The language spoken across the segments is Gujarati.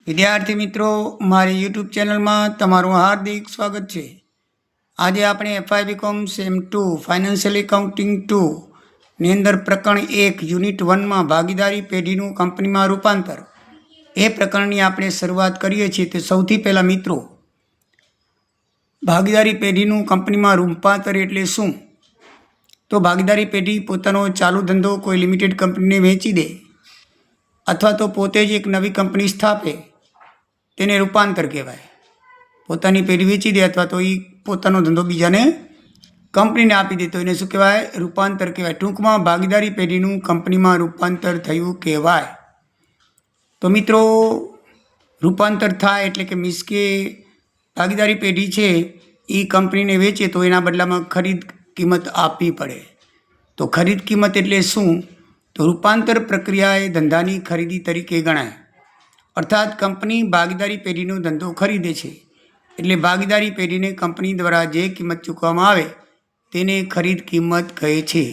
વિદ્યાર્થી મિત્રો, મારી યુટ્યુબ ચેનલમાં તમારું હાર્દિક સ્વાગત છે. આજે આપણે FY BCom sem 2 financial accounting 2ની અંદર પ્રકરણ 1 યુનિટ 1માં ભાગીદારી પેઢીનું કંપનીમાં રૂપાંતર એ પ્રકરણની આપણે શરૂઆત કરીએ છીએ. તે સૌથી પહેલાં મિત્રો, ભાગીદારી પેઢીનું કંપનીમાં રૂપાંતર એટલે શું? તો ભાગીદારી પેઢી પોતાનો ચાલુ ધંધો કોઈ લિમિટેડ કંપનીને વેચી દે અથવા તો પોતે જ એક નવી કંપની સ્થાપે, તેને રૂપાંતર કહેવાય. પોતાની પેઢી વેચી દે અથવા તો એ પોતાનો ધંધો બીજાને કંપનીને આપી દે તો એને શું કહેવાય? રૂપાંતર કહેવાય. ટૂંકમાં ભાગીદારી પેઢીનું કંપનીમાં રૂપાંતર થયું કહેવાય. તો મિત્રો, રૂપાંતર થાય એટલે કે મીન્સ કે ભાગીદારી પેઢી છે એ કંપનીને વેચે તો એના બદલામાં ખરીદ કિંમત આપવી પડે. તો ખરીદ કિંમત એટલે શું? તો રૂપાંતર પ્રક્રિયા એ ધંધાની ખરીદી તરીકે ગણાય. અર્થાત કંપની ભાગીદારી પેઢીનો ધંધો ખરીદે છે એટલે ભાગીદારી પેઢીને કંપની દ્વારા જે કિંમત ચૂકવવામાં આવે તેને ખરીદ કિંમત કહે છે.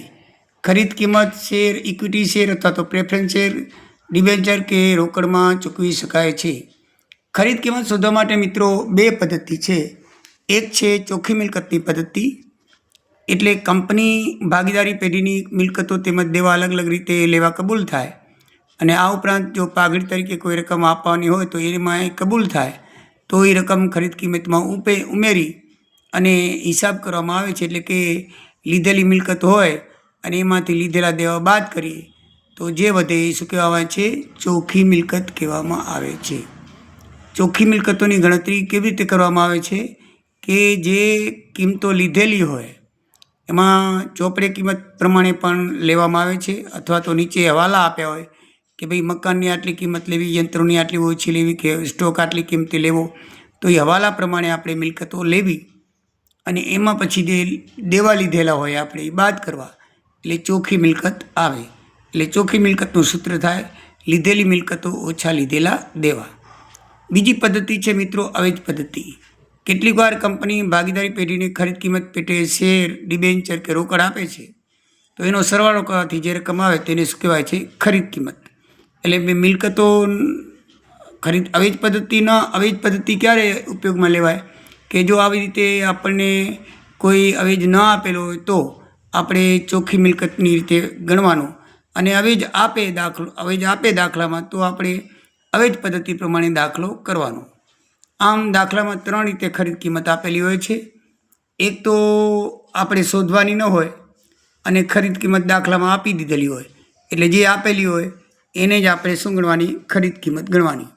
ખરીદ કિંમત શેર, ઇક્વિટી શેર અથવા તો પ્રેફરન્સ શેર, ડિબેન્ચર કે રોકડમાં ચૂકવી શકાય છે. ખરીદ કિંમત શોધવા માટે મિત્રો બે પદ્ધતિ છે. એક છે ચોખ્ખી મિલકતની પદ્ધતિ, એટલે કંપની ભાગીદારી પેઢીની મિલકતો તેમજ દેવા અલગ અલગ રીતે લેવા કબૂલ થાય, અને આ ઉપરાંત જો પાઘડી તરીકે કોઈ રકમ આપવાની હોય તો એમાં કબૂલ થાય તો એ રકમ ખરીદ કિંમતમાં ઉમેરી અને હિસાબ કરવામાં આવે છે. એટલે કે લીધેલી મિલકત હોય અને એમાંથી લીધેલા દેવા બાદ કરીએ તો જે વધે એ શું કહેવામાં આવે છે? ચોખ્ખી મિલકત કહેવામાં આવે છે. ચોખ્ખી મિલકતોની ગણતરી કેવી રીતે કરવામાં આવે છે? કે જે કિંમતો લીધેલી હોય એમાં ચોપડે કિંમત પ્રમાણે પણ લેવામાં આવે છે, અથવા તો નીચે હવાલા આપ્યા હોય કે ભાઈ મકાનની આટલી કિંમત લેવી, યંત્રોની આટલી ઓછી લેવી કે સ્ટોક આટલી કિંમતે લેવો, તો એ હવાલા પ્રમાણે આપણે મિલકતો લેવી અને એમાં પછી જે દેવા લીધેલા હોય આપણે એ બાદ કરવા, એટલે ચોખ્ખી મિલકત આવે. એટલે ચોખ્ખી મિલકતનું સૂત્ર થાય લીધેલી મિલકતો ઓછા લીધેલા દેવા. બીજી પદ્ધતિ છે મિત્રો અવેજ પદ્ધતિ. કેટલીક વાર કંપની ભાગીદારી પેઢીને ખરીદ કિંમત પેટે શેર, ડિબેન્ચર કે રોકડ આપે છે તો એનો સરવાળો કરવાથી જે રકમ આવે તેને શું કહેવાય છે? ખરીદ કિંમત. એટલે મિલકતો ખરીદ અવેજ પદ્ધતિ ક્યારે ઉપયોગમાં લેવાય? કે જો આવી રીતે આપણને કોઈ અવેજ ન આપેલો હોય તો આપણે ચોખ્ખી મિલકતની રીતે ગણવાનું, અને અવેજ આપે દાખલામાં તો આપણે અવેજ પદ્ધતિ પ્રમાણે દાખલો કરવાનો. આમ દાખલામાં 3 રીતે ખરીદ કિંમત આપેલી હોય છે. એક તો આપણે શોધવાની ન હોય અને ખરીદ કિંમત દાખલામાં આપી દીધેલી હોય, એટલે જે આપેલી હોય એને જ આપણે શું ગણવાની? ખરીદ કિંમત ગણવાની.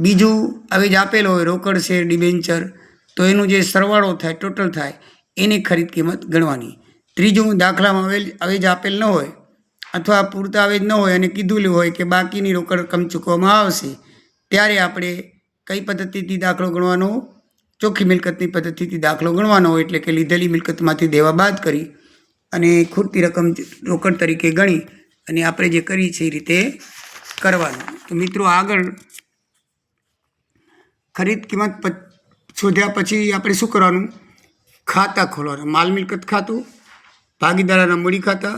બીજું, અવેજ આપેલો હોય રોકડ, શેર, ડિબેન્ચર, તો એનું જે સરવાળો થાય, ટોટલ થાય, એની ખરીદ કિંમત ગણવાની. ત્રીજું, દાખલામાં અવેજ આપેલ ન હોય અથવા પૂરતા અવેજ ન હોય અને કીધું હોય કે બાકીની રોકડ રકમ ચૂકવવામાં આવશે, ત્યારે આપણે કઈ પદ્ધતિથી દાખલો ગણવાનો? ચોખ્ખી મિલકતની પદ્ધતિથી દાખલો ગણવાનો હોય. એટલે કે લીધેલી મિલકતમાંથી દેવા બાદ કરી અને ખૂટતી રકમ રોકડ તરીકે ગણી અને આપણે જે કરી છે એ રીતે કરવાનું. તો મિત્રો, આગળ ખરીદ કિંમત શોધ્યા પછી આપણે શું કરવાનું? ખાતા ખોલવાના. માલ મિલકત ખાતું, ભાગીદારના મૂડી ખાતા,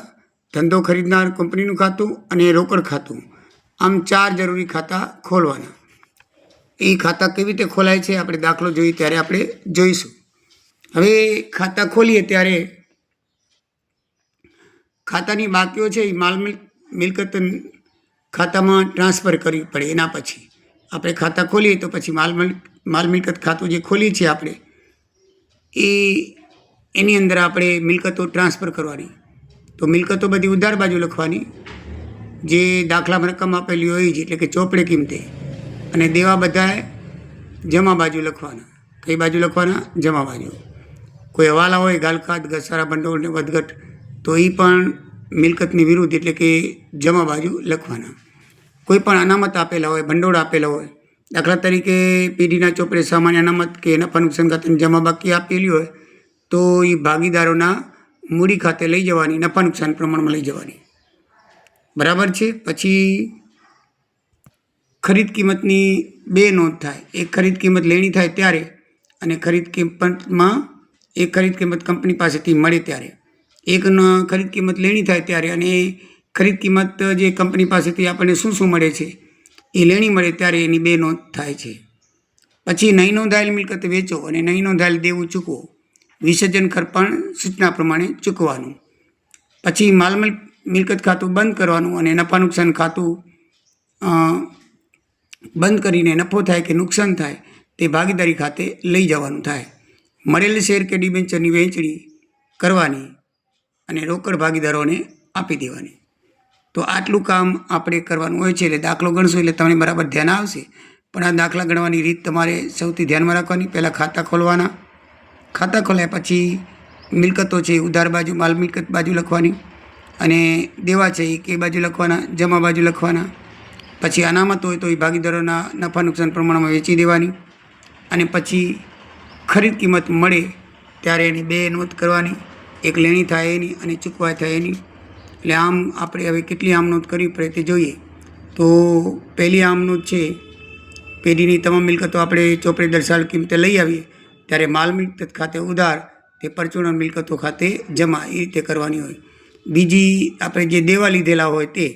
ધંધો ખરીદનાર કંપનીનું ખાતું અને રોકડ ખાતું. આમ 4 જરૂરી ખાતા ખોલવાના. એ ખાતા કેવી રીતે ખોલાય છે આપણે દાખલો જોઈએ ત્યારે આપણે જોઈશું. હવે ખાતા ખોલીએ ત્યારે ખાતાની બાકીઓ છે એ માલ મિલકત ખાતામાં ટ્રાન્સફર કરવી પડે. એના પછી આપણે ખાતા ખોલીએ તો પછી માલ મિલકત ખાતું જે ખોલીએ છીએ આપણે એની અંદર આપણે મિલકતો ટ્રાન્સફર કરવાની. તો મિલકતો બધી ઉધાર બાજુ લખવાની, જે દાખલામાં રકમ આપેલી હોય જ, એટલે કે ચોપડે કિંમતે, અને દેવા બધાએ જમા બાજુ લખવાના. કઈ બાજુ લખવાના? જમા બાજુ. કોઈ હવાલા હોય, ગાલખાત, ઘસારા, ભંડોળ ને વધઘટ, તો એ પણ મિલકતની વિરુદ્ધ એટલે કે જમા બાજુ લખવાના. કોઈ પણ અનામત આપેલા હોય, ભંડોળ આપેલા હોય, દાખલા તરીકે પેઢીના ચોપડે સામાન્ય અનામત કે નફા નુકસાન ખાતાની જમા બાકી આપેલી હોય તો એ ભાગીદારોના મૂડી ખાતે લઈ જવાની, નફા નુકસાન પ્રમાણમાં લઈ જવાની. બરાબર છે. પછી ખરીદ કિંમતની 2 નોંધ થાય. એક ખરીદ કિંમત લેણી થાય ત્યારે અને ખરીદ કિંમત કંપની પાસેથી મળે ત્યારે. એક ખરીદ કિંમત લેણી થાય ત્યારે અને ખરીદ કિંમત જે કંપની પાસેથી આપણને શું મળે છે એ લેણી મળે ત્યારે એની 2 નોંધ થાય છે. પછી નહીં નોંધાયેલ મિલકત વેચો અને નહીં નોંધાયેલ દેવું ચૂકવો. વિસર્જન ખર્ચ પણ સૂચના પ્રમાણે ચૂકવવાનું. પછી માલ મિલકત ખાતું બંધ કરવાનું અને નફા નુકસાન ખાતું બંધ કરીને નફો થાય કે નુકસાન થાય તે ભાગીદારી ખાતે લઈ જવાનું થાય. મળેલ શેર કે ડિબેન્ચરની વહેંચણી કરવાની અને રોકડ ભાગીદારોને આપી દેવાની. તો આટલું કામ આપણે કરવાનું હોય છે. એટલે દાખલો ગણશો એટલે તમને બરાબર ધ્યાન આવશે. પણ આ દાખલા ગણવાની રીત તમારે સૌથી ધ્યાનમાં રાખવાની. પહેલાં ખાતા ખોલવાના. ખાતા ખોલ્યા પછી મિલકતો છે ઉધાર બાજુ માલ મિલકત બાજુ લખવાની અને દેવા છે એ કે બાજુ લખવાના, જમા બાજુ લખવાના. પછી અનામત હોય તો એ ભાગીદારોના નફા નુકસાન પ્રમાણમાં વેચી દેવાની અને પછી ખરીદ કિંમત મળે ત્યારે એની 2 નોંધ કરવાની. એક લેણી થાય એની અને ચૂકવાય થાય એની. એટલે આમ આપણે હવે કેટલી આમ નોંધ કરવી પડે તે જોઈએ. તો પહેલી આમ નોંધ છે, પેઢીની તમામ મિલકતો આપણે ચોપડે દર્શાવેલ કિંમતે લઈ આવીએ ત્યારે માલ મિલકત ખાતે ઉધાર તે પરચુરણ મિલકતો ખાતે જમા એ રીતે કરવાની હોય. બીજી આપણે જે દેવા લીધેલા હોય તે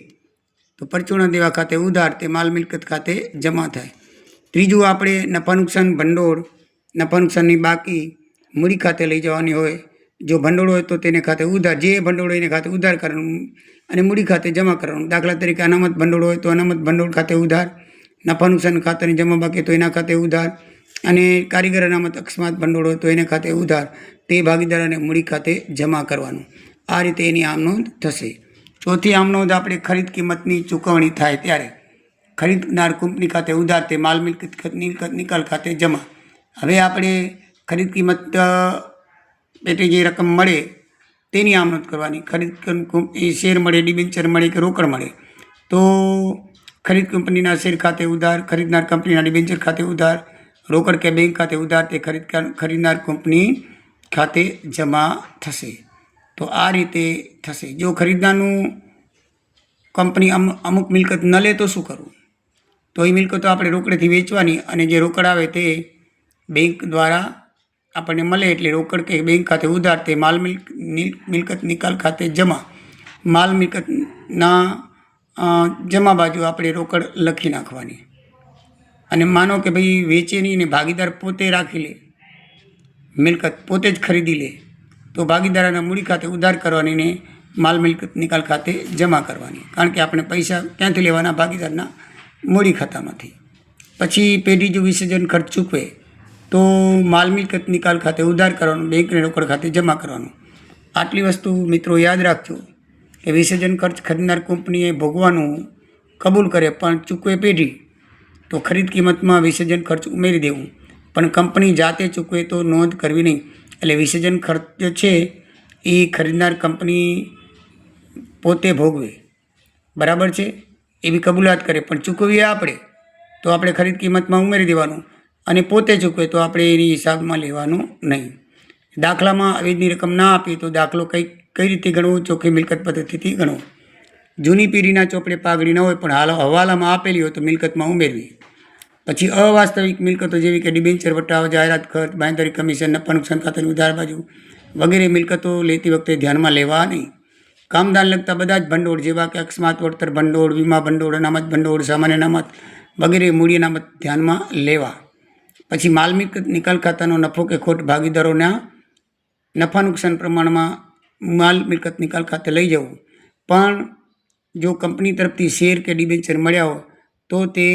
તો પરચુરણ દેવા ખાતે ઉધાર તે માલ મિલકત ખાતે જમા થાય. ત્રીજું આપણે નફા નુકસાન ભંડોળ, નફા નુકસાનની બાકી મૂડી ખાતે લઈ જવાની હોય. જો ભંડોળ હોય તો તેને ખાતે ઉધાર, જે ભંડોળ હોય એને ખાતે ઉધાર કરવાનું અને મૂડી ખાતે જમા કરવાનું. દાખલા તરીકે અનામત ભંડોળ હોય તો અનામત ભંડોળ ખાતે ઉધાર, નફા નુકસાન ખાતાની જમા બાકી તો એના ખાતે ઉધાર અને કારીગર અનામત અકસ્માત ભંડોળ હોય તો એને ખાતે ઉધાર તે ભાગીદાર અને મૂડી ખાતે જમા કરવાનું. આ રીતે એની આમ નોંધ થશે. ચોથી આમ નોંધ આપણે ખરીદ કિંમતની ચૂકવણી થાય ત્યારે ખરીદનાર કંપની ખાતે ઉધાર તે માલ મિલકત નિકાલ ખાતે જમા. હવે આપણે ખરીદ કિંમત પેટે જે રકમ મળે તેની આમ નોંધ કરવાની. ખરીદ શેર મળે, ડિબેન્ચર મળે કે રોકડ મળે તો ખરીદ કંપનીના શેર ખાતે ઉધાર, ખરીદનાર કંપનીના ડિબેન્ચર ખાતે ઉધાર, રોકડ કે બેંક ખાતે ઉધાર તે ખરીદનાર કંપની ખાતે જમા થશે. તો આ રીતે થશે. જો ખરીદનારનું કંપની અમુક મિલકત ન લે તો શું કરવું? તો એ મિલકતો આપણે રોકડેથી વેચવાની અને જે રોકડ આવે તે બેંક દ્વારા આપણને મળે એટલે રોકડ કે બેંક ખાતે ઉધાર તે માલ મિલકત નિકાલ ખાતે જમા. માલ મિલકતના જમા બાજુ આપણે રોકડ લખી નાખવાની. અને માનો કે ભાઈ વેચે નહીં ને ભાગીદાર પોતે રાખી લે, મિલકત પોતે જ ખરીદી લે તો ભાગીદારના મૂડી ખાતે ઉધાર કરવાની ને માલ મિલકત નિકાલ ખાતે જમા કરવાની. કારણ કે આપણે પૈસા ક્યાંથી લેવાના? ભાગીદારના મૂડી ખાતામાંથી. પછી પેઢી જો વિસર્જન ખર્ચ ચૂકવે તો માલ મિલકત નિકાલ ખાતે ઉધાર કરવાનું, બેંકને રોકડ ખાતે જમા કરવાનું. આટલી વસ્તુ મિત્રો યાદ રાખજો કે વિસર્જન ખર્ચ ખરીદનાર કંપનીએ ભોગવાનું કબૂલ કરે પણ ચૂકવે પેઢી તો ખરીદ કિંમતમાં વિસર્જન ખર્ચ ઉમેરી દેવું. પણ કંપની જાતે ચૂકવે તો નોંધ કરવી નહીં. એટલે વિસર્જન ખર્ચ છે એ ખરીદનાર કંપની પોતે ભોગવે, બરાબર છે, એવી કબૂલાત કરે પણ ચૂકવીએ આપણે તો આપણે ખરીદ કિંમતમાં ઉમેરી દેવાનું અને પોતે ચૂકવે તો આપણે એની હિસાબમાં લેવાનું નહીં. દાખલામાં અવેજની રકમ ના આપીએ તો દાખલો કઈ રીતે ગણવો? ચોખ્ખી મિલકત પદ્ધતિથી ગણવો. જૂની પેઢીના ચોપડે પાઘડી ન હોય પણ હાલ હવાલામાં આપેલી હોય તો મિલકતમાં ઉમેરવી. પછી અવાસ્તવિક મિલકતો જેવી કે ડિબેન્ચર, વટાવ, જાહેરાત ખર્ચ, બાંયધરી કમિશન, નફા નુકસાન ખાતાની ઉધાર બાજુ વગેરે મિલકતો લેતી વખતે ધ્યાનમાં લેવા નહીં. કામદાન લગતા બધા જ ભંડોળ જેવા કે અકસ્માત વળતર ભંડોળ, વીમા ભંડોળ, અનામત ભંડોળ, સામાન્ય અનામત વગેરે મૂડી અનામત ધ્યાનમાં લેવા. પછી માલ મિલકત નિકાલ ખાતાનો નફો કે ખોટ ભાગીદારોના નફા નુકસાન પ્રમાણમાં માલ મિલકત નિકાલ ખાતે લઈ જવું. પણ જો કંપની તરફથી શેર કે ડિબેન્ચર મળ્યા હોય તો તે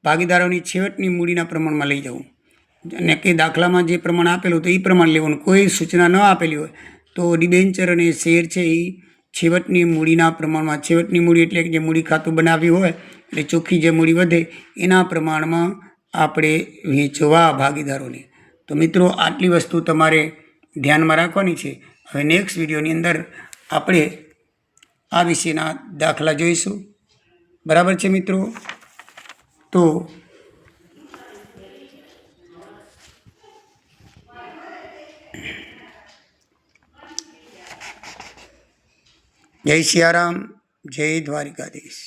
ભાગીદારોની છેવટની મૂડીના પ્રમાણમાં લઈ જવું. અને કે દાખલામાં જે પ્રમાણ આપેલું તો એ પ્રમાણે લેવાનું. કોઈ સૂચના ન આપેલી હોય તો ડિબેન્ચર અને શેર છે એ છેવટની મૂડીના પ્રમાણમાં, છેવટની મૂડી એટલે કે જે મૂડી ખાતું બનાવ્યું હોય એટલે ચોખ્ખી જે મૂડી વધે એના પ્રમાણમાં આપણે વેચવા ભાગીદારોને. તો મિત્રો આટલી વસ્તુ તમારે ધ્યાનમાં રાખવાની છે. હવે નેક્સ્ટ વિડીયોની અંદર આપણે આ વિશેના દાખલા જોઈશું. બરાબર છે મિત્રો? તો જય સિયારામ, જય દ્વારિકાધીશ.